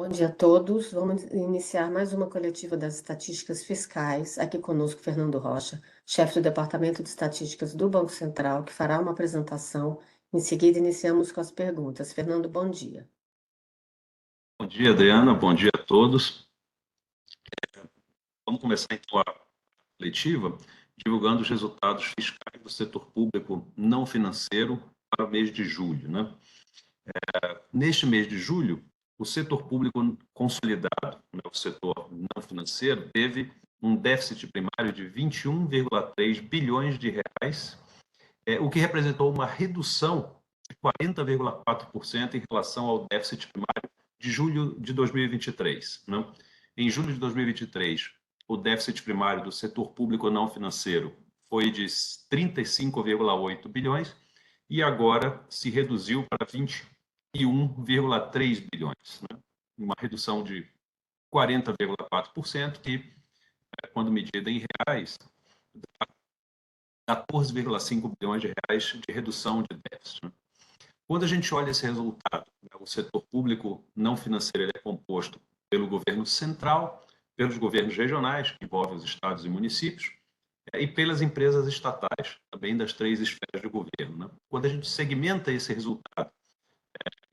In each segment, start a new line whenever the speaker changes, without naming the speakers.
Bom dia a todos. Vamos iniciar mais uma coletiva das estatísticas fiscais. Aqui conosco, Fernando Rocha, chefe do Departamento de Estatísticas do Banco Central, que fará uma apresentação. Em seguida, iniciamos com as perguntas. Fernando, bom dia.
Bom dia, Adriana. Bom dia a todos. Vamos começar então a coletiva divulgando os resultados fiscais do setor público não financeiro para o mês de julho, né? Neste mês de julho, o setor público consolidado, né, o setor não financeiro, teve um déficit primário de 21,3 bilhões de reais, o que representou uma redução de 40,4% em relação ao déficit primário de julho de 2023. Né? Em julho de 2023, o déficit primário do setor público não financeiro foi de 35,8 bilhões e agora se reduziu para 21,3 bilhões, né? Uma redução de 40,4%, que, quando medida em reais, 14,5 bilhões de reais de redução de déficit. Né? Quando a gente olha esse resultado, né, o setor público não financeiro ele é composto pelo governo central, pelos governos regionais, que envolvem os estados e municípios, e pelas empresas estatais, também das três esferas de governo. Né? Quando a gente segmenta esse resultado,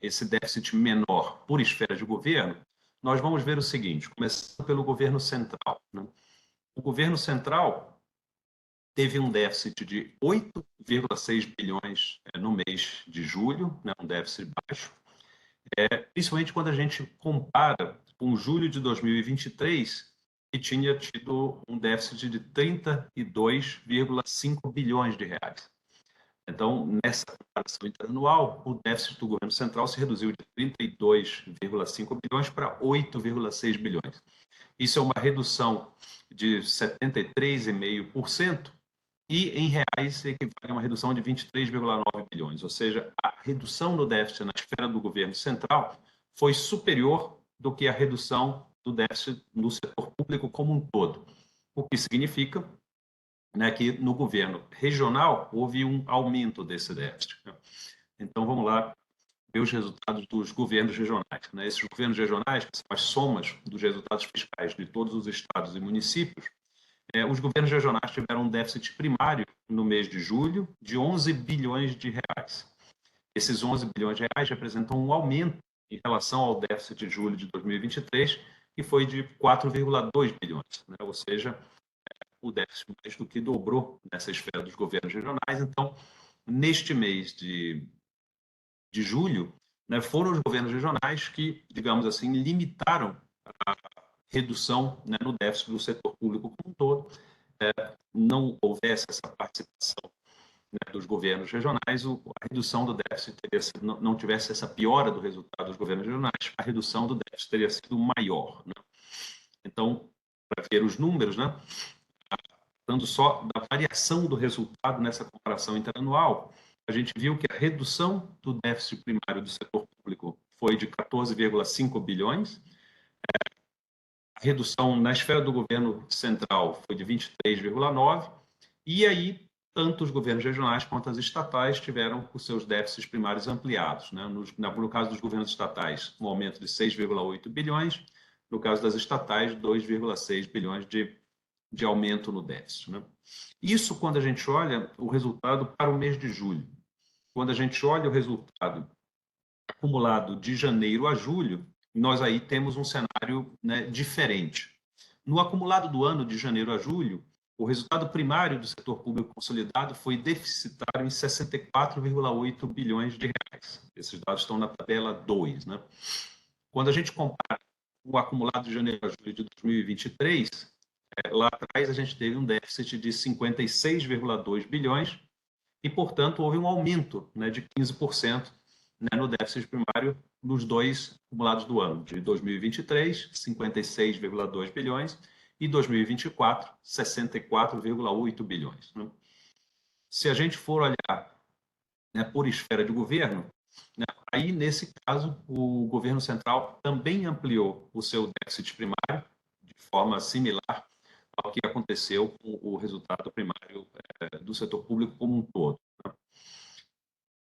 esse déficit menor por esfera de governo, nós vamos ver o seguinte, começando pelo governo central. Né? O governo central teve um déficit de 8,6 bilhões no mês de julho, né, um déficit baixo, principalmente quando a gente compara com julho de 2023, que tinha tido um déficit de 32,5 bilhões de reais. Então, nessa comparação interanual, o déficit do governo central se reduziu de 32,5 bilhões para 8,6 bilhões. Isso é uma redução de 73,5%, e em reais equivale a uma redução de 23,9 bilhões, ou seja, a redução do déficit na esfera do governo central foi superior do que a redução do déficit no setor público como um todo, o que significa, né, que no governo regional houve um aumento desse déficit. Então vamos lá ver os resultados dos governos regionais. Né? Esses governos regionais, que são as somas dos resultados fiscais de todos os estados e municípios, os governos regionais tiveram um déficit primário no mês de julho de 11 bilhões de reais. Esses 11 bilhões de reais representam um aumento em relação ao déficit de julho de 2023, que foi de 4,2 bilhões, né? Ou seja, o déficit mais do que dobrou nessa esfera dos governos regionais. Então, neste mês de julho, né, foram os governos regionais que, digamos assim, limitaram a redução, né, no déficit do setor público como um todo. Não houvesse essa participação, né, dos governos regionais, a redução do déficit teria sido, não tivesse essa piora do resultado dos governos regionais, a redução do déficit teria sido maior. Né? Então, para ver os números, né, dando só da variação do resultado nessa comparação interanual, a gente viu que a redução do déficit primário do setor público foi de 14,5 bilhões, a redução na esfera do governo central foi de 23,9, e aí tanto os governos regionais quanto as estatais tiveram os seus déficits primários ampliados. Né? No caso dos governos estatais, um aumento de 6,8 bilhões, no caso das estatais, 2,6 bilhões de aumento no déficit. Né? Isso quando a gente olha o resultado para o mês de julho. Quando a gente olha o resultado acumulado de janeiro a julho, nós aí temos um cenário, né, diferente. No acumulado do ano de janeiro a julho, o resultado primário do setor público consolidado foi deficitário em 64,8 bilhões de reais. Esses dados estão na tabela 2. Né? Quando a gente compara o acumulado de janeiro a julho de 2023, lá atrás a gente teve um déficit de 56,2 bilhões e, portanto, houve um aumento, né, de 15%, né, no déficit primário nos dois acumulados do ano, de 2023, 56,2 bilhões, e 2024, 64,8 bilhões. Né? Se a gente for olhar, né, por esfera de governo, né, aí, nesse caso, o governo central também ampliou o seu déficit primário de forma similar ao que aconteceu com o resultado primário do setor público como um todo.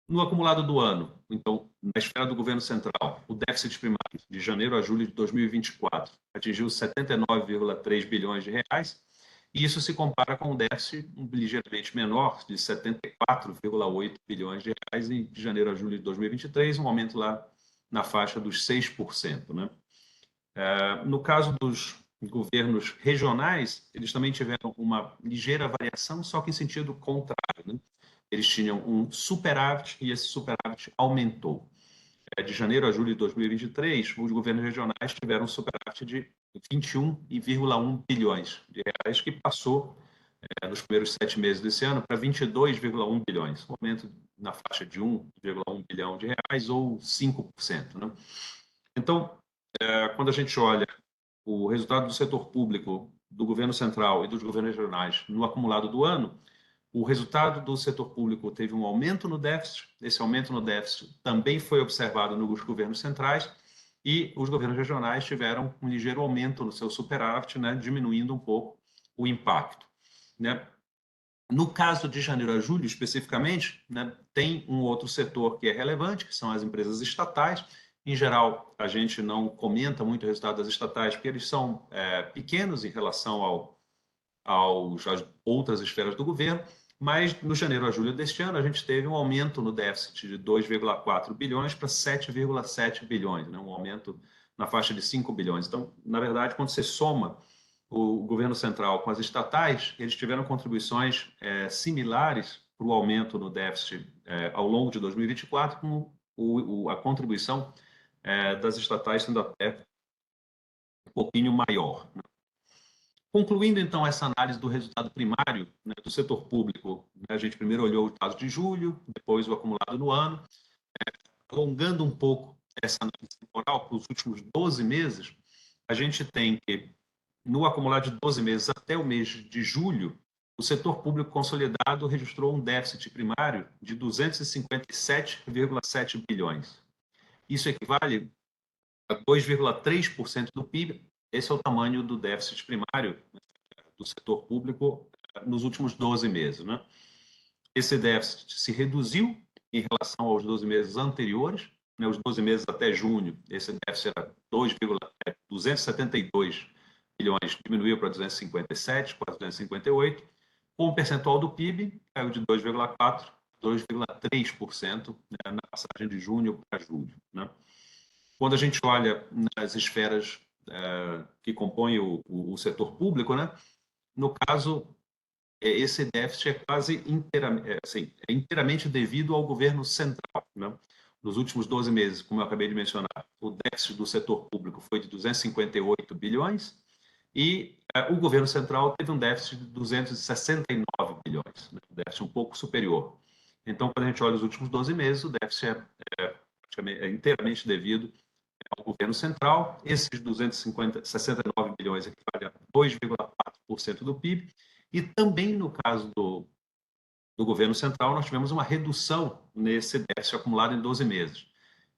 No acumulado do ano, então, na esfera do governo central, o déficit primário de janeiro a julho de 2024 atingiu 79,3 bilhões de reais, e isso se compara com um déficit ligeiramente menor, de 74,8 bilhões de reais em de janeiro a julho de 2023, um aumento lá na faixa dos 6%, né? No caso dos governos regionais, eles também tiveram uma ligeira variação, só que em sentido contrário, né? Eles tinham um superávit e esse superávit aumentou. De janeiro a julho de 2023, os governos regionais tiveram um superávit de 21,1 bilhões de reais, que passou nos primeiros 7 meses desse ano para 22,1 bilhões, um aumento na faixa de 1,1 bilhão de reais ou 5%, né? Então, quando a gente olha o resultado do setor público, do governo central e dos governos regionais no acumulado do ano, o resultado do setor público teve um aumento no déficit, esse aumento no déficit também foi observado nos governos centrais, e os governos regionais tiveram um ligeiro aumento no seu superávit, né, diminuindo um pouco o impacto, né? No caso de janeiro a julho, especificamente, né, tem um outro setor que é relevante, que são as empresas estatais. Em geral, a gente não comenta muito o resultado das estatais, porque eles são pequenos em relação às outras esferas do governo, mas no janeiro a julho deste ano, a gente teve um aumento no déficit de 2,4 bilhões para 7,7 bilhões, né, um aumento na faixa de 5 bilhões. Então, na verdade, quando você soma o governo central com as estatais, eles tiveram contribuições similares para o aumento no déficit ao longo de 2024, com a contribuição das estatais sendo até um pouquinho maior, né? Concluindo, então, essa análise do resultado primário, né, do setor público, né, a gente primeiro olhou os dados de julho, depois o acumulado no ano, alongando um pouco essa análise temporal para os últimos 12 meses, a gente tem que no acumulado de 12 meses até o mês de julho, o setor público consolidado registrou um déficit primário de 257,7 bilhões. Isso equivale a 2,3% do PIB. Esse é o tamanho do déficit primário do setor público nos últimos 12 meses, né? Esse déficit se reduziu em relação aos 12 meses anteriores, né? Os 12 meses até junho, esse déficit era 272 bilhões, diminuiu para 257, quase 258, com o percentual do PIB caiu de 2,4% para 2,3%, né, na passagem de junho para julho, né? Quando a gente olha nas esferas que compõem o setor público, né, no caso, esse déficit é quase inteiramente devido ao governo central, né? Nos últimos 12 meses, como eu acabei de mencionar, o déficit do setor público foi de 258 bilhões e o governo central teve um déficit de 269 bilhões, né? Um déficit um pouco superior. Então, quando a gente olha os últimos 12 meses, o déficit é inteiramente devido ao governo central. Esses 269 bilhões equivalem a 2,4% do PIB. E também no caso do governo central, nós tivemos uma redução nesse déficit acumulado em 12 meses.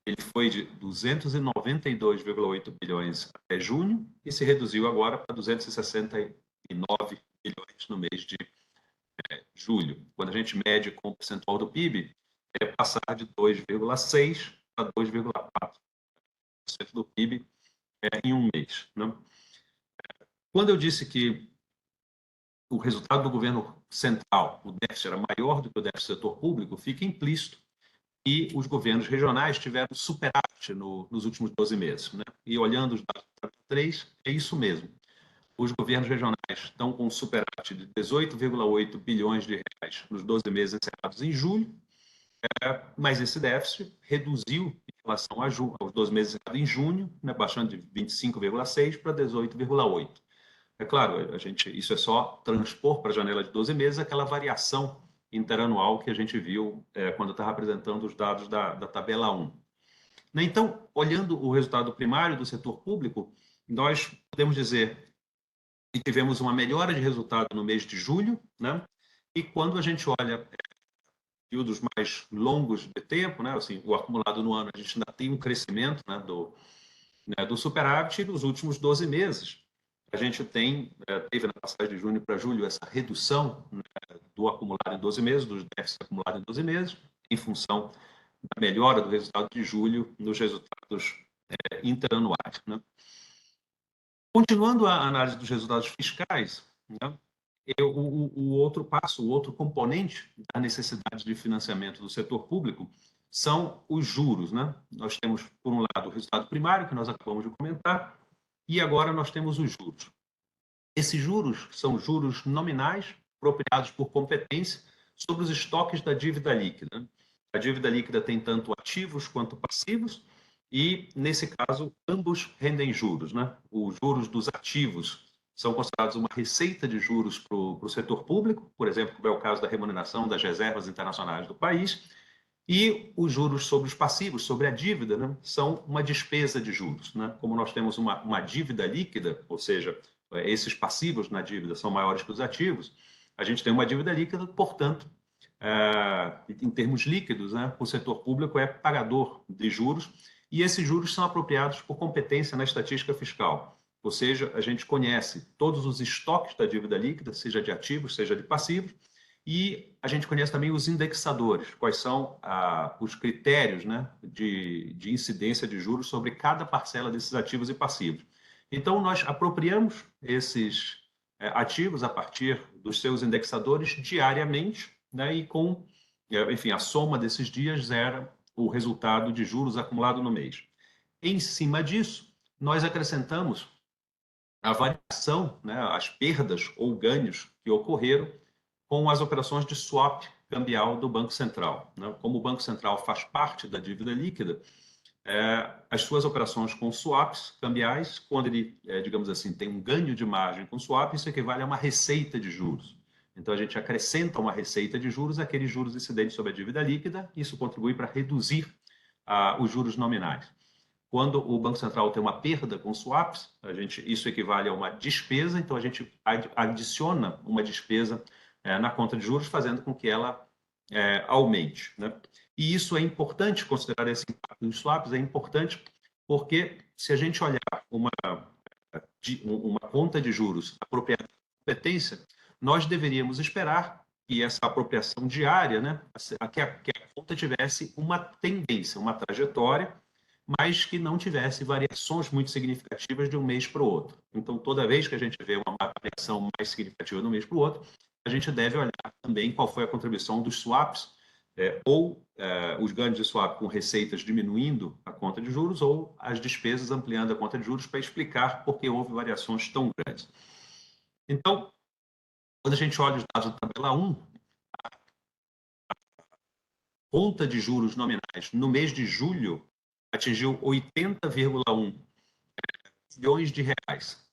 Ele foi de 292,8 bilhões até junho e se reduziu agora para 269 bilhões no mês de julho. Quando a gente mede com o percentual do PIB, é passar de 2,6% para 2,4% do PIB em um mês, né? Quando eu disse que o resultado do governo central, o déficit era maior do que o déficit do setor público, fica implícito e os governos regionais tiveram superávit nos últimos 12 meses, né? E olhando os dados do 3, é isso mesmo. Os governos regionais estão com um superávit de 18,8 bilhões de reais nos 12 meses encerrados em julho, mas esse déficit reduziu em relação aos 12 meses encerrados em junho, né, baixando de 25,6 para 18,8. É claro, isso é só transpor para a janela de 12 meses aquela variação interanual que a gente viu quando estava apresentando os dados da tabela 1. Né? Então, olhando o resultado primário do setor público, nós podemos dizer que tivemos uma melhora de resultado no mês de julho, né? E quando a gente olha períodos mais longos de tempo, né? Assim, o acumulado no ano, a gente ainda tem um crescimento, né, do superávit, e nos últimos 12 meses a gente teve na passagem de junho para julho essa redução, né, do acumulado em 12 meses, do déficit acumulado em 12 meses, em função da melhora do resultado de julho nos resultados interanuais, né? Continuando a análise dos resultados fiscais, né, o outro passo, o outro componente da necessidade de financiamento do setor público são os juros, né? Nós temos, por um lado, o resultado primário, que nós acabamos de comentar, e agora nós temos os juros. Esses juros são juros nominais, apropriados por competência, sobre os estoques da dívida líquida. A dívida líquida tem tanto ativos quanto passivos, e, nesse caso, ambos rendem juros, né? Os juros dos ativos são considerados uma receita de juros para o setor público, por exemplo, como é o caso da remuneração das reservas internacionais do país, e os juros sobre os passivos, sobre a dívida, né, são uma despesa de juros, né? Como nós temos uma dívida líquida, ou seja, esses passivos na dívida são maiores que os ativos, a gente tem uma dívida líquida, portanto, em termos líquidos, né, o setor público é pagador de juros, e esses juros são apropriados por competência na estatística fiscal. Ou seja, a gente conhece todos os estoques da dívida líquida, seja de ativos, seja de passivos, e a gente conhece também os indexadores, quais são os critérios, né, de incidência de juros sobre cada parcela desses ativos e passivos. Então, nós apropriamos esses ativos a partir dos seus indexadores diariamente, né, e com, enfim, a soma desses dias gera o resultado de juros acumulado no mês. Em cima disso, nós acrescentamos a variação, né, as perdas ou ganhos que ocorreram com as operações de swap cambial do Banco Central, né? Como o Banco Central faz parte da dívida líquida, as suas operações com swaps cambiais, quando ele, digamos assim, tem um ganho de margem com swap, isso equivale a uma receita de juros. Então, a gente acrescenta uma receita de juros àqueles juros incidentes sobre a dívida líquida, isso contribui para reduzir os juros nominais. Quando o Banco Central tem uma perda com swaps, isso equivale a uma despesa, então a gente adiciona uma despesa na conta de juros, fazendo com que ela aumente, né? E isso é importante, considerar esse impacto dos swaps, é importante porque se a gente olhar uma conta de juros apropriada por competência, nós deveríamos esperar que essa apropriação diária, né, que a conta tivesse uma tendência, uma trajetória, mas que não tivesse variações muito significativas de um mês para o outro. Então, toda vez que a gente vê uma variação mais significativa de um mês para o outro, a gente deve olhar também qual foi a contribuição dos swaps, ou os ganhos de swap com receitas diminuindo a conta de juros, ou as despesas ampliando a conta de juros, para explicar por que houve variações tão grandes. Então, quando a gente olha os dados da tabela 1, a conta de juros nominais no mês de julho atingiu 80,1 bilhões de reais.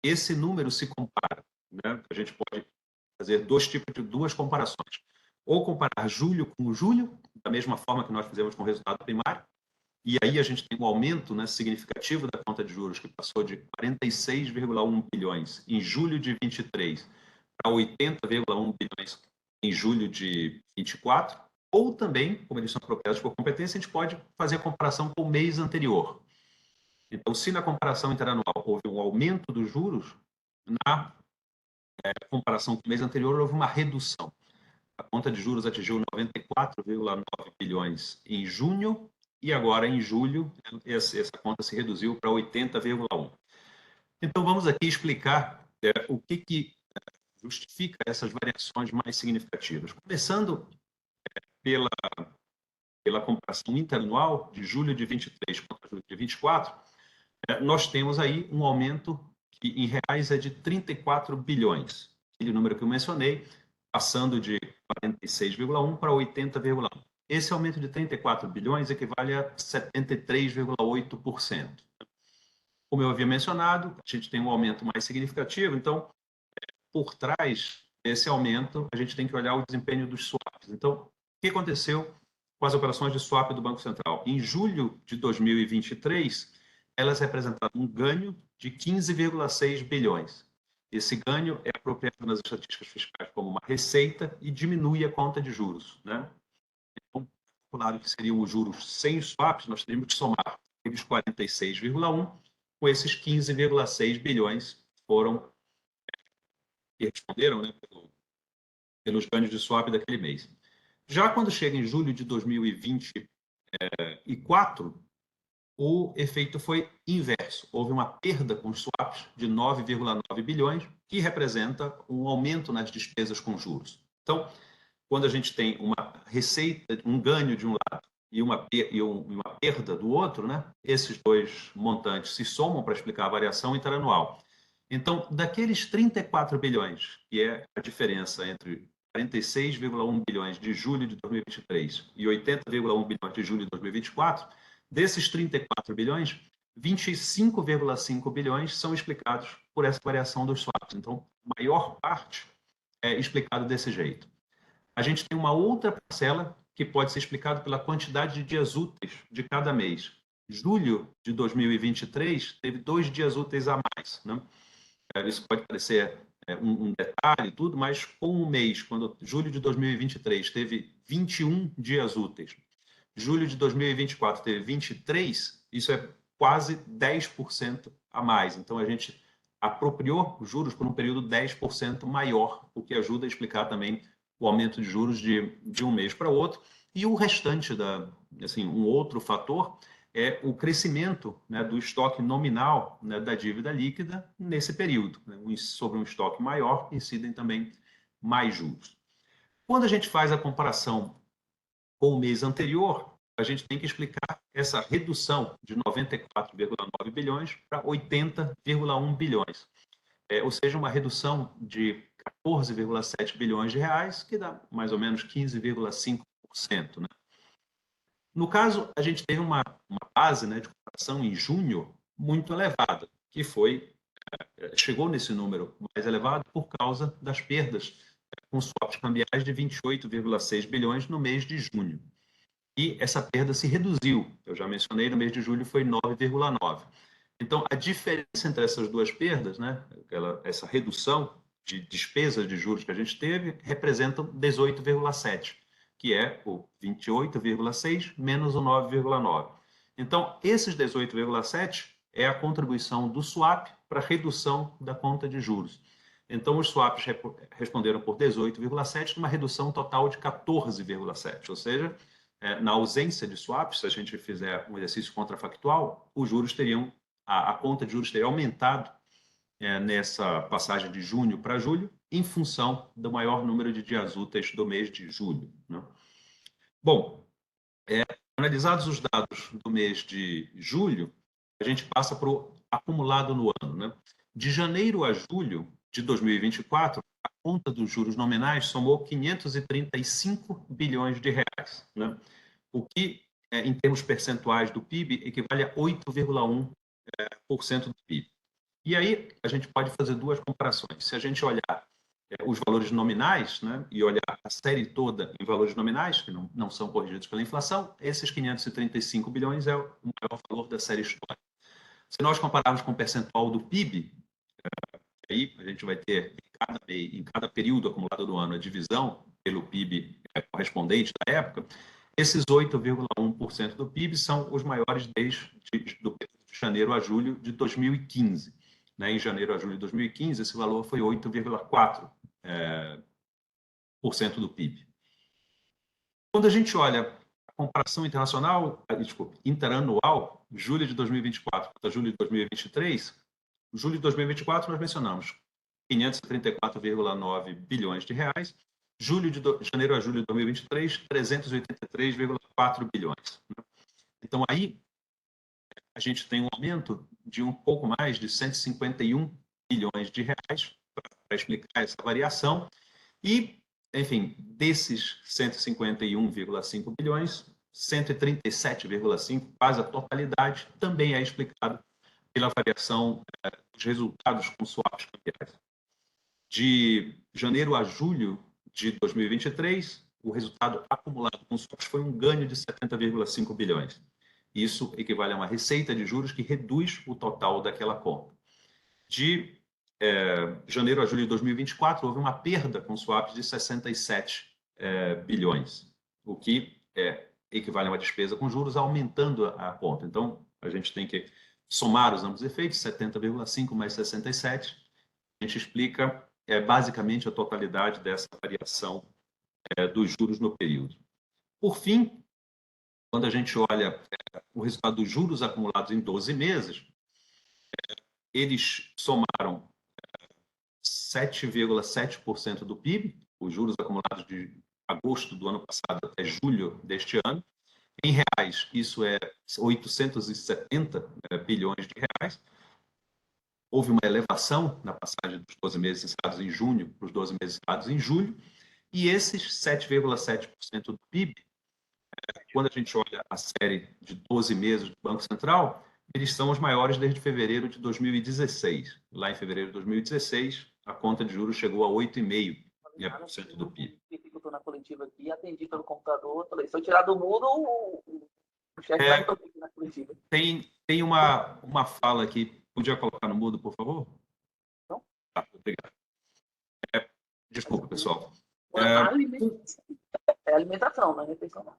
Esse número se compara, né? A gente pode fazer duas comparações. Ou comparar julho com julho, da mesma forma que nós fizemos com o resultado primário, e aí a gente tem um aumento, né, significativo da conta de juros, que passou de 46,1 bilhões em julho de 23 para 80,1 bilhões em julho de 24, ou também, como eles são apropriados por competência, a gente pode fazer a comparação com o mês anterior. Então, se na comparação interanual houve um aumento dos juros, na comparação com o mês anterior houve uma redução. A conta de juros atingiu 94,9 bilhões em junho, e agora em julho essa conta se reduziu para 80,1. Então, vamos aqui explicar o que justifica essas variações mais significativas. Começando pela comparação interanual de julho de 23 contra julho de 24, nós temos aí um aumento que em reais é de 34 bilhões. Aquele número que eu mencionei, passando de 46,1 para 80,1. Esse aumento de 34 bilhões equivale a 73,8%. Como eu havia mencionado, a gente tem um aumento mais significativo, então, por trás desse aumento, a gente tem que olhar o desempenho dos swaps. Então, o que aconteceu com as operações de swap do Banco Central? Em julho de 2023, elas representaram um ganho de 15,6 bilhões. Esse ganho é apropriado nas estatísticas fiscais como uma receita e diminui a conta de juros, né? Então, claro que seriam os juros sem os swaps, nós teríamos que somar os 46,1 com esses 15,6 bilhões que foram que responderam, né, pelos ganhos de swap daquele mês. Já quando chega em julho de 2024, o efeito foi inverso. Houve uma perda com os swaps de 9,9 bilhões, que representa um aumento nas despesas com juros. Então, quando a gente tem uma receita, um ganho de um lado e uma perda do outro, né, esses dois montantes se somam para explicar a variação interanual. Então, daqueles 34 bilhões, que é a diferença entre 46,1 bilhões de julho de 2023 e 80,1 bilhões de julho de 2024, desses 34 bilhões, 25,5 bilhões são explicados por essa variação dos swaps. Então, a maior parte é explicado desse jeito. A gente tem uma outra parcela que pode ser explicada pela quantidade de dias úteis de cada mês. Julho de 2023 teve 2 dias úteis a mais, né? Isso pode parecer um detalhe e tudo, mas com um mês, quando julho de 2023 teve 21 dias úteis, julho de 2024 teve 23, isso é quase 10% a mais. Então, a gente apropriou juros por um período 10% maior, o que ajuda a explicar também o aumento de juros de um mês para o outro. E o restante, assim, um outro fator é o crescimento, né, do estoque nominal, né, da dívida líquida nesse período. Né? Sobre um estoque maior, incidem também mais juros. Quando a gente faz a comparação com o mês anterior, a gente tem que explicar essa redução de 94,9 bilhões para 80,1 bilhões. Ou seja, uma redução de 14,7 bilhões de reais, que dá mais ou menos 15,5%. Né? No caso, a gente teve uma base, né, de comparação em junho muito elevada, que chegou nesse número mais elevado por causa das perdas com swaps cambiais de 28,6 bilhões no mês de junho. E essa perda se reduziu. Eu já mencionei, no mês de julho foi 9,9. Então, a diferença entre essas duas perdas, né, essa redução de despesas de juros que a gente teve, representa 18,7, que é o 28,6 menos o 9,9. Então, esses 18,7 é a contribuição do swap para a redução da conta de juros. Então, os swaps responderam por 18,7, uma redução total de 14,7, ou seja, na ausência de swaps, se a gente fizer um exercício contrafactual, os juros teriam, a conta de juros teria aumentado nessa passagem de junho para julho, em função do maior número de dias úteis do mês de julho. Né? Bom, analisados os dados do mês de julho, a gente passa para o acumulado no ano. Né? De janeiro a julho de 2024, a conta dos juros nominais somou 535 bilhões de reais, né? O que, em termos percentuais do PIB, equivale a 8,1% do PIB. E aí a gente pode fazer duas comparações. Se a gente olhar os valores nominais, né, e olhar a série toda em valores nominais, que não são corrigidos pela inflação, esses 535 bilhões é o maior valor da série histórica. Se nós compararmos com o percentual do PIB, aí a gente vai ter em cada período acumulado do ano a divisão pelo PIB correspondente da época, esses 8,1% do PIB são os maiores desde de janeiro a julho de 2015. Né? Em janeiro a julho de 2015, esse valor foi 8,4% do PIB. Quando a gente olha a comparação interanual, julho de 2024 para julho de 2023, julho de 2024 nós mencionamos 534,9 bilhões de reais, janeiro a julho de 2023, 383,4 bilhões. Então, aí, a gente tem um aumento de um pouco mais de 151 bilhões de reais para explicar essa variação. E, enfim, desses 151,5 bilhões, 137,5, quase a totalidade, também é explicado pela variação dos resultados com swaps cambiais. De janeiro a julho de 2023, o resultado acumulado com swaps foi um ganho de 70,5 bilhões. Isso equivale a uma receita de juros que reduz o total daquela conta. De janeiro a julho de 2024, houve uma perda com swaps de 67 bilhões, o que equivale a uma despesa com juros aumentando a conta. Então, a gente tem que somar os ambos efeitos, 70,5 mais 67, a gente explica basicamente a totalidade dessa variação dos juros no período. Por fim, quando a gente olha o resultado dos juros acumulados em 12 meses, eles somaram 7,7% do PIB, os juros acumulados de agosto do ano passado até julho deste ano. Em reais, isso é 870 bilhões de reais. Houve uma elevação na passagem dos 12 meses encerrados em junho para os 12 meses encerrados em julho, e esses 7,7% do PIB, quando a gente olha a série de 12 meses do Banco Central, eles são os maiores desde fevereiro de 2016. Lá em fevereiro de 2016, a conta de juros chegou a 8,5% do PIB.
Eu estou na coletiva aqui, atendi pelo computador, falei, se eu tirar do mudo, o chefe vai me tocar aqui na coletiva.
Tem uma fala aqui, podia colocar no mudo, por favor?
Não?
Tá, obrigado. Desculpa, pessoal.
É alimentação, não é refeição, não.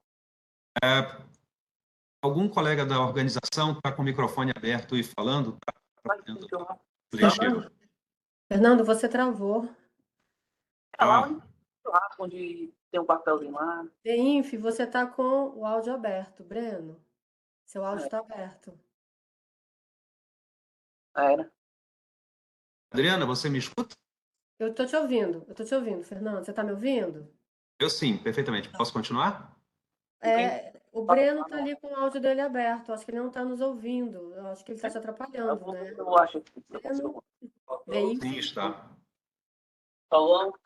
Algum colega da organização está com o microfone aberto e falando?
Fernando, você travou.
É lá no churrasco, onde tem um papelzinho lá.
Inf, você está com o áudio aberto. Breno, seu áudio está aberto.
Era.
Adriana, você me escuta?
Eu estou te ouvindo, Fernando. Você está me ouvindo?
Eu sim, perfeitamente. Posso continuar?
O Breno está ali com o áudio dele aberto. Acho que ele não está nos ouvindo. Eu acho que ele está te atrapalhando, né?
Eu acho.
Breno,
Sim, está.
Falou.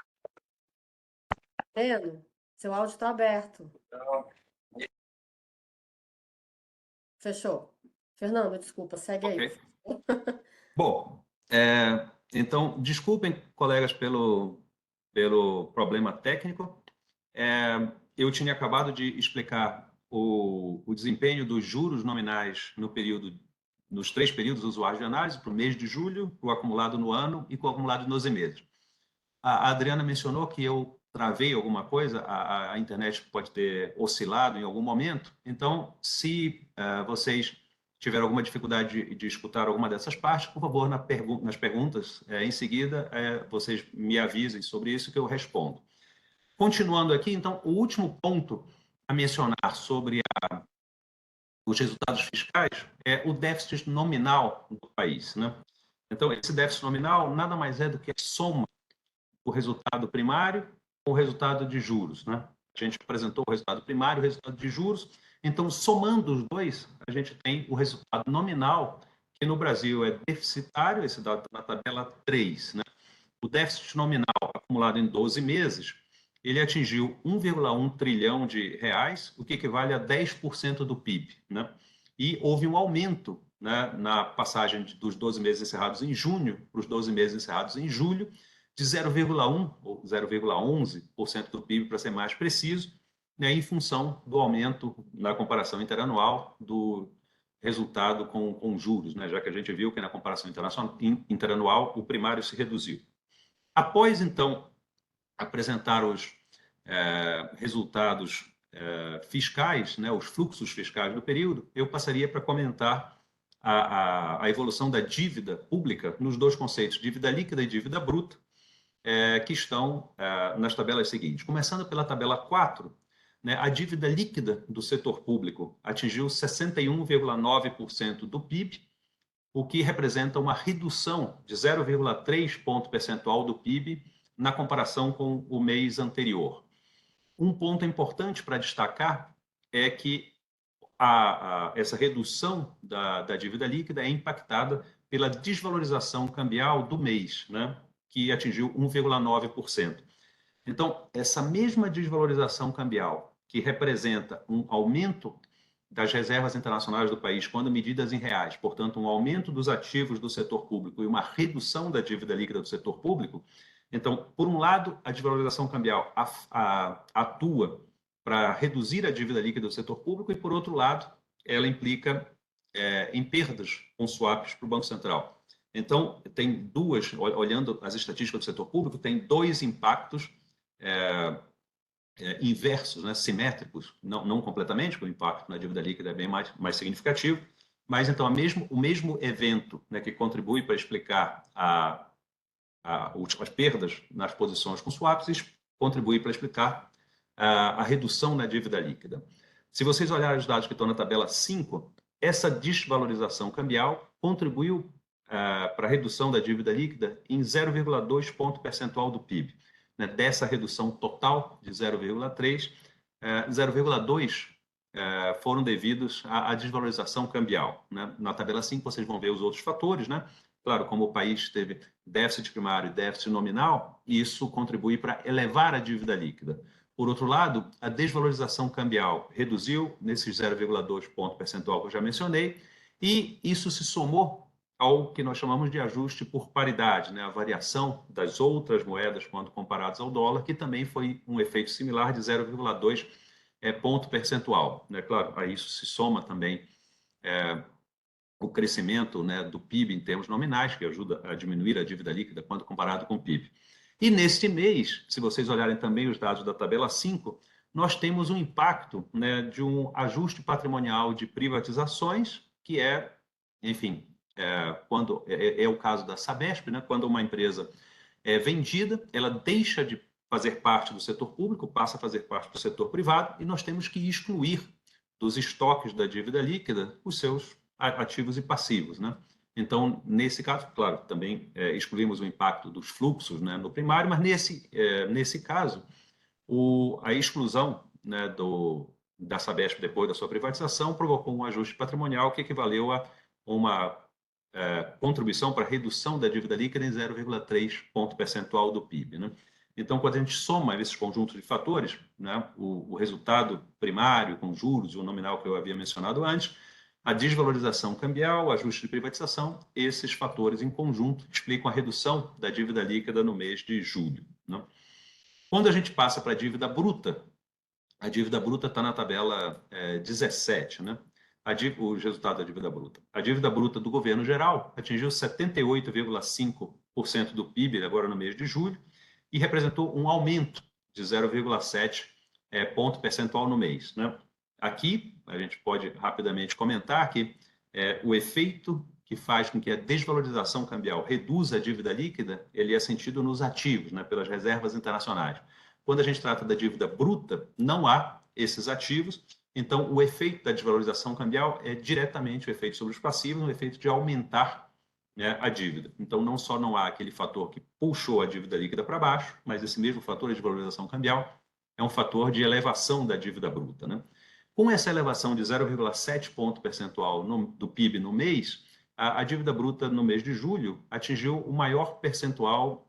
Breno, seu áudio está aberto. Fechou. Fernando, desculpa, segue aí.
Okay. Bom, então, desculpem, colegas, pelo problema técnico. Eu tinha acabado de explicar o desempenho dos juros nominais nos 3 períodos usuários de análise, para o mês de julho, para o acumulado no ano e para o acumulado em 12 meses. A Adriana mencionou que eu travei alguma coisa, a internet pode ter oscilado em algum momento, então, se vocês tiveram alguma dificuldade de escutar alguma dessas partes, por favor, nas perguntas em seguida, vocês me avisem sobre isso que eu respondo. Continuando aqui, então, o último ponto a mencionar sobre os resultados fiscais é o déficit nominal do país, né? Então, esse déficit nominal nada mais é do que a soma do resultado primário com o resultado de juros, né? A gente apresentou o resultado primário e o resultado de juros, então, somando os dois, a gente tem o resultado nominal, que no Brasil é deficitário, esse dado está na tabela 3, né? O déficit nominal acumulado em 12 meses, ele atingiu 1,1 trilhão de reais, o que equivale a 10% do PIB, né? E houve um aumento, né, na passagem dos 12 meses encerrados em junho para os 12 meses encerrados em julho, de 0,1 ou 0,11% do PIB, para ser mais preciso, né, em função do aumento na comparação interanual do resultado com juros, né, já que a gente viu que na comparação interanual o primário se reduziu. Após, então, apresentar os resultados fiscais, né, os fluxos fiscais do período, eu passaria para comentar a evolução da dívida pública nos dois conceitos, dívida líquida e dívida bruta, que estão nas tabelas seguintes. Começando pela tabela 4, né, a dívida líquida do setor público atingiu 61,9% do PIB, o que representa uma redução de 0,3 ponto percentual do PIB na comparação com o mês anterior. Um ponto importante para destacar é que essa redução da dívida líquida é impactada pela desvalorização cambial do mês, né, que atingiu 1,9%. Então, essa mesma desvalorização cambial, que representa um aumento das reservas internacionais do país, quando medidas em reais, portanto, um aumento dos ativos do setor público e uma redução da dívida líquida do setor público, então, por um lado, a desvalorização cambial atua para reduzir a dívida líquida do setor público e, por outro lado, ela implica em perdas com swaps para o Banco Central. Então, olhando as estatísticas do setor público, tem 2 impactos inversos, né, simétricos, não completamente, porque o impacto na dívida líquida é bem mais significativo, mas então o mesmo evento, né, que contribui para explicar as perdas nas posições com swaps contribui para explicar a redução na dívida líquida. Se vocês olharem os dados que estão na tabela 5, essa desvalorização cambial contribuiu para a redução da dívida líquida em 0,2 ponto percentual do PIB. Né? Dessa redução total de 0,3, 0,2 foram devidos à desvalorização cambial. Né? Na tabela 5 vocês vão ver os outros fatores, né? Claro, como o país teve déficit primário e déficit nominal, isso contribui para elevar a dívida líquida. Por outro lado, a desvalorização cambial reduziu nesses 0,2 ponto percentual que eu já mencionei, e isso se somou ao que nós chamamos de ajuste por paridade, né? A variação das outras moedas quando comparadas ao dólar, que também foi um efeito similar de 0,2 ponto percentual. Né? Claro, a isso se soma também o crescimento, né, do PIB em termos nominais, que ajuda a diminuir a dívida líquida quando comparado com o PIB. E neste mês, se vocês olharem também os dados da tabela 5, nós temos um impacto, né, de um ajuste patrimonial de privatizações, que enfim, quando é o caso da Sabesp, né, quando uma empresa é vendida, ela deixa de fazer parte do setor público, passa a fazer parte do setor privado, e nós temos que excluir dos estoques da dívida líquida os seus ativos e passivos, né? Então, nesse caso, claro, também excluímos o impacto dos fluxos, né, no primário, mas nesse caso, a exclusão, né, da Sabesp depois da sua privatização provocou um ajuste patrimonial que equivaleu a uma contribuição para a redução da dívida líquida em 0,3 ponto percentual do PIB. Né? Então, quando a gente soma esses conjuntos de fatores, né, o resultado primário com juros e o nominal que eu havia mencionado antes, a desvalorização cambial, o ajuste de privatização, esses fatores em conjunto explicam a redução da dívida líquida no mês de julho. Né? Quando a gente passa para a dívida bruta está na tabela 17, né? Os resultados da dívida bruta. A dívida bruta do governo geral atingiu 78,5% do PIB agora no mês de julho e representou um aumento de 0,7 ponto percentual no mês. Né? Aqui, a gente pode rapidamente comentar que o efeito que faz com que a desvalorização cambial reduza a dívida líquida, ele é sentido nos ativos, né, pelas reservas internacionais. Quando a gente trata da dívida bruta, não há esses ativos, então o efeito da desvalorização cambial é diretamente o efeito sobre os passivos, o efeito de aumentar, né, a dívida. Então, não só não há aquele fator que puxou a dívida líquida para baixo, mas esse mesmo fator, a desvalorização cambial, é um fator de elevação da dívida bruta. Né? Com essa elevação de 0,7 ponto percentual do PIB no mês, a dívida bruta no mês de julho atingiu o maior percentual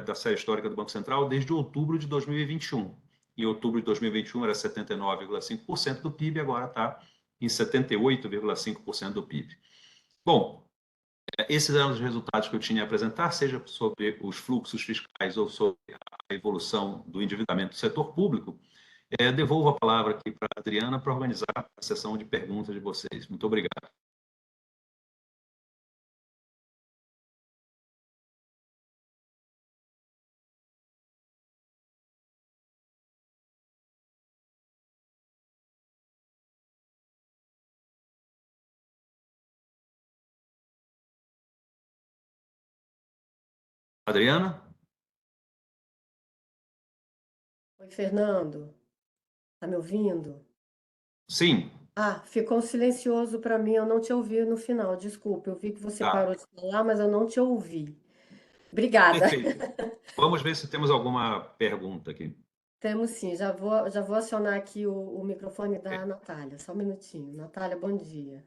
da série histórica do Banco Central desde outubro de 2021. Em outubro de 2021 era 79,5% do PIB, agora está em 78,5% do PIB. Bom, esses eram os resultados que eu tinha a apresentar, seja sobre os fluxos fiscais ou sobre a evolução do endividamento do setor público. Devolvo a palavra aqui para a Adriana para organizar a sessão de perguntas de vocês. Muito obrigado. Adriana?
Oi, Fernando. Tá me ouvindo?
Sim.
Ah, ficou silencioso para mim, eu não te ouvi no final. Desculpa, eu vi que você
Tá.
parou de falar, mas eu não te ouvi. Obrigada.
Perfeito. Vamos ver se temos alguma pergunta aqui.
Temos sim, já vou acionar aqui o microfone da Natália. Só um minutinho. Natália, bom dia.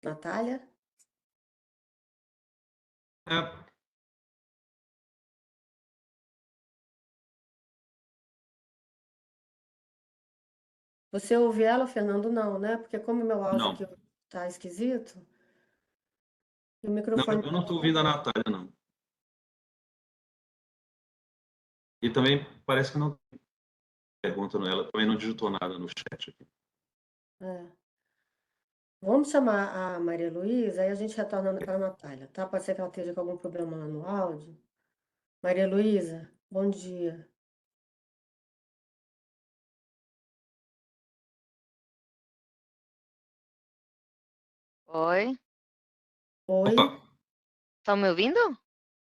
Natália?
É,
Você ouve ela, Fernando? Não, né? Porque como meu áudio
não,
aqui tá esquisito, e o
não,
microfone
eu não estou ouvindo a Natália, não. E também parece que não tem pergunta nela, também não digitou nada no chat aqui.
é. Vamos chamar a Maria Luísa, aí a gente retorna para a Natália, tá? Pode ser que ela esteja com algum problema lá no áudio. Maria Luísa, bom dia.
Oi?
Oi,
Opa,
Estão me ouvindo?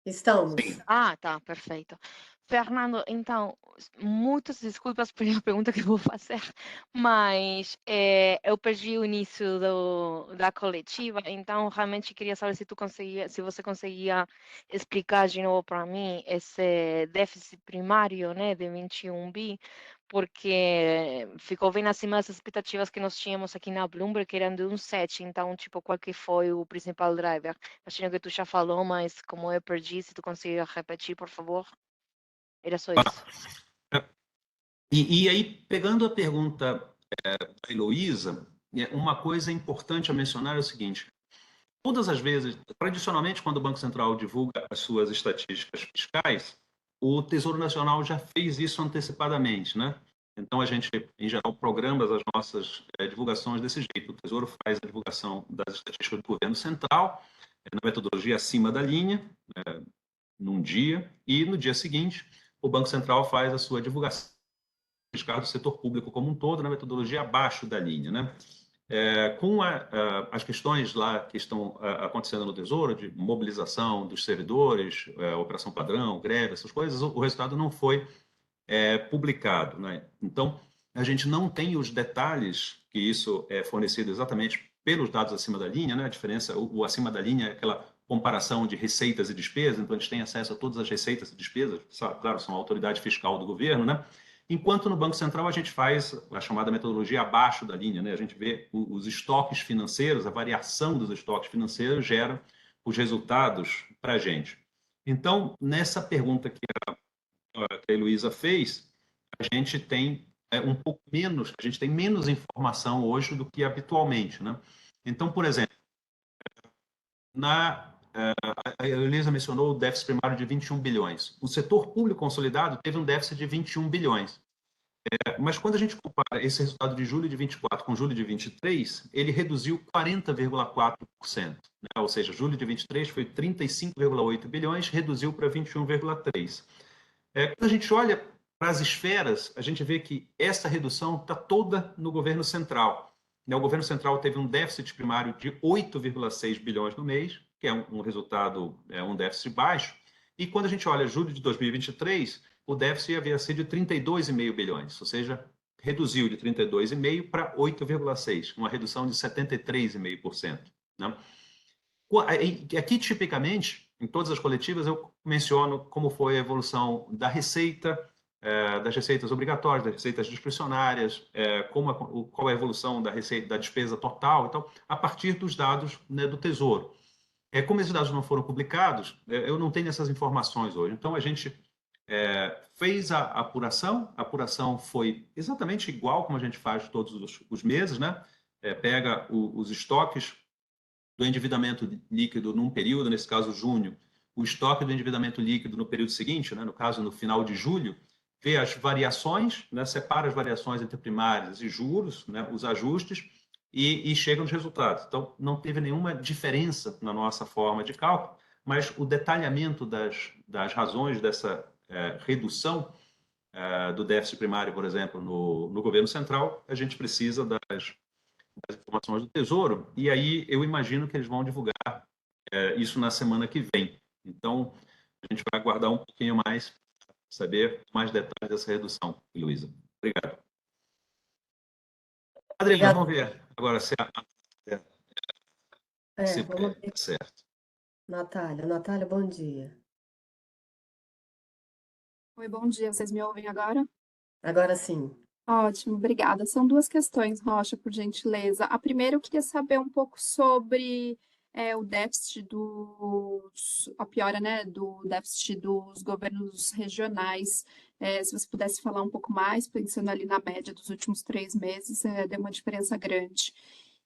estamos.
sim.
Ah, tá, perfeito. Fernando, então, muitas desculpas pela pergunta que eu vou fazer, mas eu perdi o início da coletiva, então realmente queria saber se se você conseguia explicar de novo para mim esse déficit primário, né, de 21 bi, porque ficou bem acima das expectativas que nós tínhamos aqui na Bloomberg, que eram de um 7, então, tipo, qual que foi o principal driver? Imagino que tu já falou, mas como eu perdi, se tu conseguir repetir, por favor. Era só isso.
E aí, pegando a pergunta da Heloísa, uma coisa importante a mencionar é o seguinte: todas as vezes, tradicionalmente, quando o Banco Central divulga as suas estatísticas fiscais, o Tesouro Nacional já fez isso antecipadamente, né? Então, a gente, em geral, programa as nossas divulgações desse jeito. O Tesouro faz a divulgação das estatísticas do governo central, na metodologia acima da linha, num dia, e no dia seguinte, o Banco Central faz a sua divulgação fiscal do setor público como um todo, na metodologia abaixo da linha, né? Com as questões lá que estão acontecendo no Tesouro, de mobilização dos servidores, operação padrão, greve, essas coisas, o resultado não foi publicado, né? Então, a gente não tem os detalhes, que isso é fornecido exatamente pelos dados acima da linha, né? A diferença, o acima da linha é aquela comparação de receitas e despesas, então a gente tem acesso a todas as receitas e despesas, claro, são a autoridade fiscal do governo, né? Enquanto no Banco Central a gente faz a chamada metodologia abaixo da linha, né? A gente vê os estoques financeiros, a variação dos estoques financeiros gera os resultados para a gente. Então, nessa pergunta que a Heloísa fez, a gente tem um pouco menos, a gente tem menos informação hoje do que habitualmente, né? Então, por exemplo, a Heloísa mencionou o déficit primário de 21 bilhões. O setor público consolidado teve um déficit de 21 bilhões. Mas quando a gente compara esse resultado de julho de 24 com julho de 23, ele reduziu 40,4%. Né? Ou seja, julho de 23 foi 35,8 bilhões, reduziu para 21,3. Quando a gente olha para as esferas, a gente vê que essa redução está toda no governo central. Né? O governo central teve um déficit primário de 8,6 bilhões no mês, que é um resultado, um déficit baixo. E quando a gente olha julho de 2023, o déficit havia sido de 32,5 bilhões, ou seja, reduziu de 32,5 para 8,6, uma redução de 73,5%. Né? Aqui, tipicamente, em todas as coletivas, eu menciono como foi a evolução da receita, das receitas obrigatórias, das receitas discricionárias, qual é a evolução da receita, da despesa total, então, a partir dos dados, né, do Tesouro. Como esses dados não foram publicados, eu não tenho essas informações hoje. Então, a gente fez a apuração foi exatamente igual como a gente faz todos os meses, né? Pega os estoques do endividamento líquido num período, nesse caso junho, o estoque do endividamento líquido no período seguinte, né, no caso no final de julho, vê as variações, né, separa as variações entre primárias e juros, né, os ajustes, e chega nos resultados. Então, não teve nenhuma diferença na nossa forma de cálculo, mas o detalhamento das razões dessa redução do déficit primário, por exemplo, no governo central, a gente precisa das informações do Tesouro, e aí eu imagino que eles vão divulgar isso na semana que vem. Então, a gente vai aguardar um pouquinho mais para saber mais detalhes dessa redução, Luísa. Obrigado. Adriana,
Obrigada.
vamos ver agora se
Vamos
é
ver.
certo.
Natália. Natália, bom dia.
Oi, bom dia. Vocês me ouvem agora?
Agora sim.
Ótimo, obrigada. São duas questões, Rocha, por gentileza. A primeira, eu queria saber um pouco sobre o déficit a piora, né, do déficit dos governos regionais. Se você pudesse falar um pouco mais, pensando ali na média dos últimos 3 meses, deu uma diferença grande.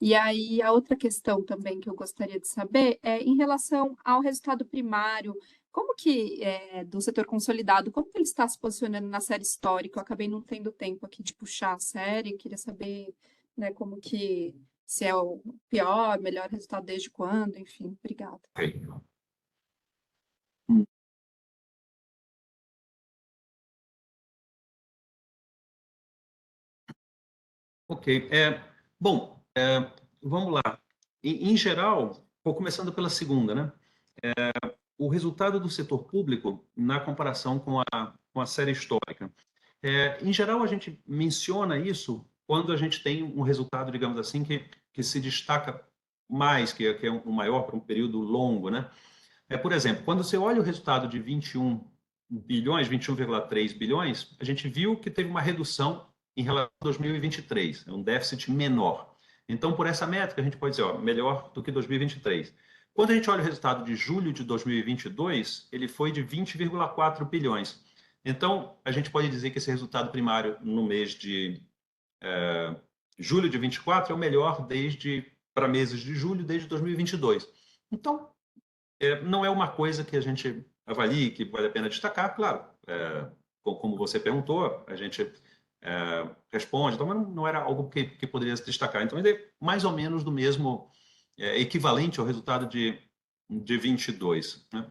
E aí, a outra questão também que eu gostaria de saber é em relação ao resultado primário. Como que, do setor consolidado, como que ele está se posicionando na série histórica? Eu acabei não tendo tempo aqui de puxar a série, queria saber, né, como que, se é o pior, melhor resultado desde quando, enfim, obrigada.
Ok. Ok. Bom, vamos lá. em geral, vou começando pela segunda, né? O resultado do setor público na comparação com a série histórica. Em geral, a gente menciona isso quando a gente tem um resultado, digamos assim, que se destaca mais, que é um maior para um período longo, né? Por exemplo, quando você olha o resultado de 21 bilhões, 21,3 bilhões, a gente viu que teve uma redução em relação a 2023, um déficit menor. Então, por essa métrica, a gente pode dizer, ó, melhor do que 2023. Quando a gente olha o resultado de julho de 2022, ele foi de 20,4 bilhões. Então, a gente pode dizer que esse resultado primário no mês de julho de 24 é o melhor para meses de julho desde 2022. Então, não é uma coisa que a gente avalie que vale a pena destacar, claro. Como você perguntou, a gente responde, então, mas não era algo que poderia se destacar. Então, ele é mais ou menos do mesmo, equivalente ao resultado de 22. Né?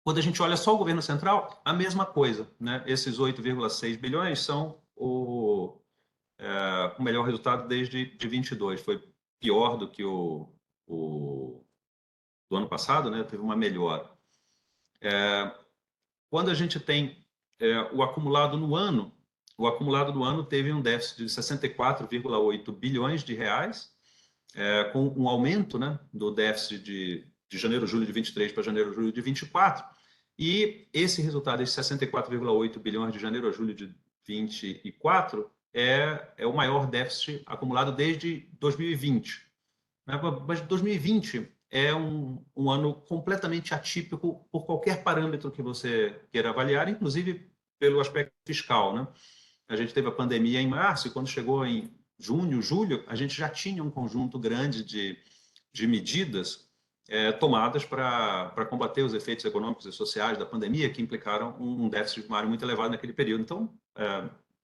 Quando a gente olha só o governo central, a mesma coisa. Né? Esses 8,6 bilhões são o melhor resultado desde de 22. Foi pior do que o do ano passado, né? Teve uma melhora. Quando a gente tem o acumulado no ano, o acumulado do ano teve um déficit de 64,8 bilhões de reais, com um aumento, né, do déficit de janeiro, julho de 23 para janeiro, julho de 24, e esse resultado, esse 64,8 bilhões de janeiro a julho de 24, é o maior déficit acumulado desde 2020. Mas 2020 é um ano completamente atípico por qualquer parâmetro que você queira avaliar, inclusive pelo aspecto fiscal. Né? A gente teve a pandemia em março, e quando chegou em junho, julho, a gente já tinha um conjunto grande de medidas tomadas para combater os efeitos econômicos e sociais da pandemia, que implicaram um déficit primário muito elevado naquele período. Então,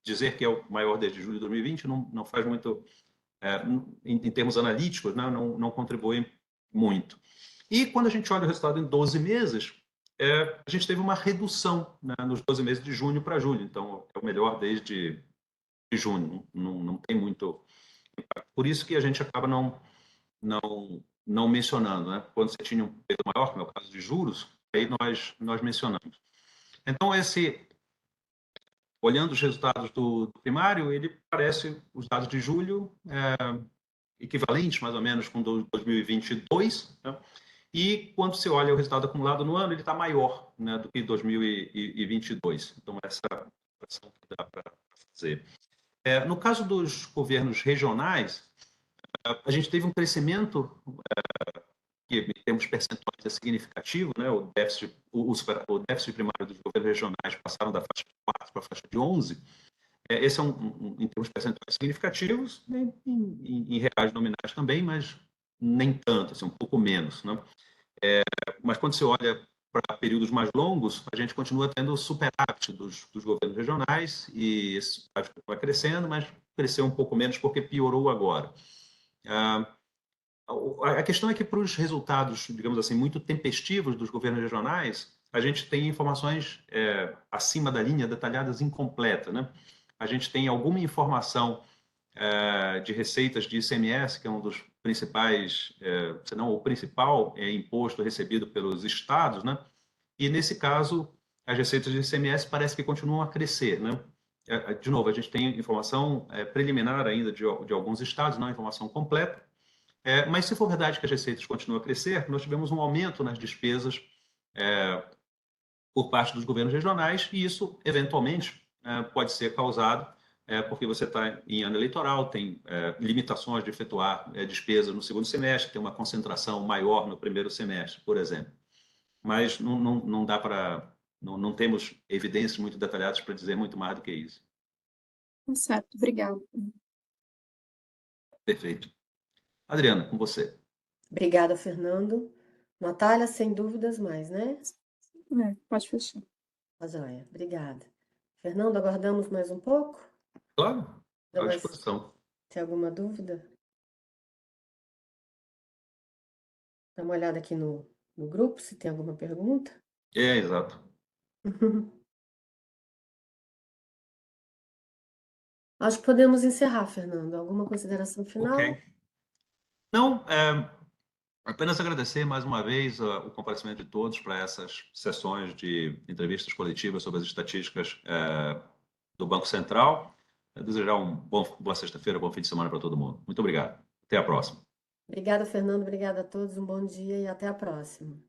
dizer que é o maior desde julho de 2020 não faz muito, em termos analíticos, né, não contribui muito. E quando a gente olha o resultado em 12 meses, a gente teve uma redução, né, nos 12 meses de junho para julho. Então, é o melhor desde junho. Não tem muito impacto. Por isso que a gente acaba não mencionando. Né? Quando você tinha um peso maior, como é o caso de juros, aí nós mencionamos. Então, olhando os resultados do primário, ele parece, os dados de julho, equivalentes, mais ou menos, com 2022, né? E quando você olha o resultado acumulado no ano, ele está maior, né, do que 2022. Então, essa é a comparação que dá para fazer. No caso dos governos regionais, a gente teve um crescimento que, em termos percentuais, é significativo. Né? O déficit primário dos governos regionais passaram da faixa de 4 para a faixa de 11. Esse é em termos percentuais significativos, né? Em reais nominais também, mas nem tanto, assim, um pouco menos. Né? Mas quando você olha para períodos mais longos, a gente continua tendo superávit dos governos regionais, e esse superávit vai crescendo, mas cresceu um pouco menos porque piorou agora. A questão é que, para os resultados, digamos assim, muito tempestivos dos governos regionais, a gente tem informações acima da linha, detalhadas, incompletas. Né? A gente tem alguma informação de receitas de ICMS, que é um dos principais, se não o principal, imposto recebido pelos estados, né? E, nesse caso, as receitas de ICMS parece que continuam a crescer. Né? De novo, a gente tem informação preliminar ainda de alguns estados, não informação completa, mas, se for verdade que as receitas continuam a crescer, nós tivemos um aumento nas despesas por parte dos governos regionais, e isso, eventualmente, pode ser causado porque você está em ano eleitoral, tem limitações de efetuar despesas no segundo semestre, tem uma concentração maior no primeiro semestre, por exemplo. Mas não dá para... Não temos evidências muito detalhadas para dizer muito mais do que isso.
Certo, obrigada.
Perfeito. Adriana, com você.
Obrigada, Fernando. Natália, sem dúvidas mais, né?
Pode fechar.
Tá joia. Obrigada. Fernando, aguardamos mais um pouco?
Claro, à
Mas
disposição.
tem alguma dúvida? Dá uma olhada aqui no grupo, se tem alguma pergunta.
Exato.
Acho que podemos encerrar, Fernando. Alguma consideração final?
Ok. Não, apenas agradecer mais uma vez o comparecimento de todos para essas sessões de entrevistas coletivas sobre as estatísticas do Banco Central. Desejar boa sexta-feira, bom fim de semana para todo mundo. Muito obrigado. Até a próxima.
Obrigada, Fernando. Obrigada a todos. Um bom dia e até a próxima.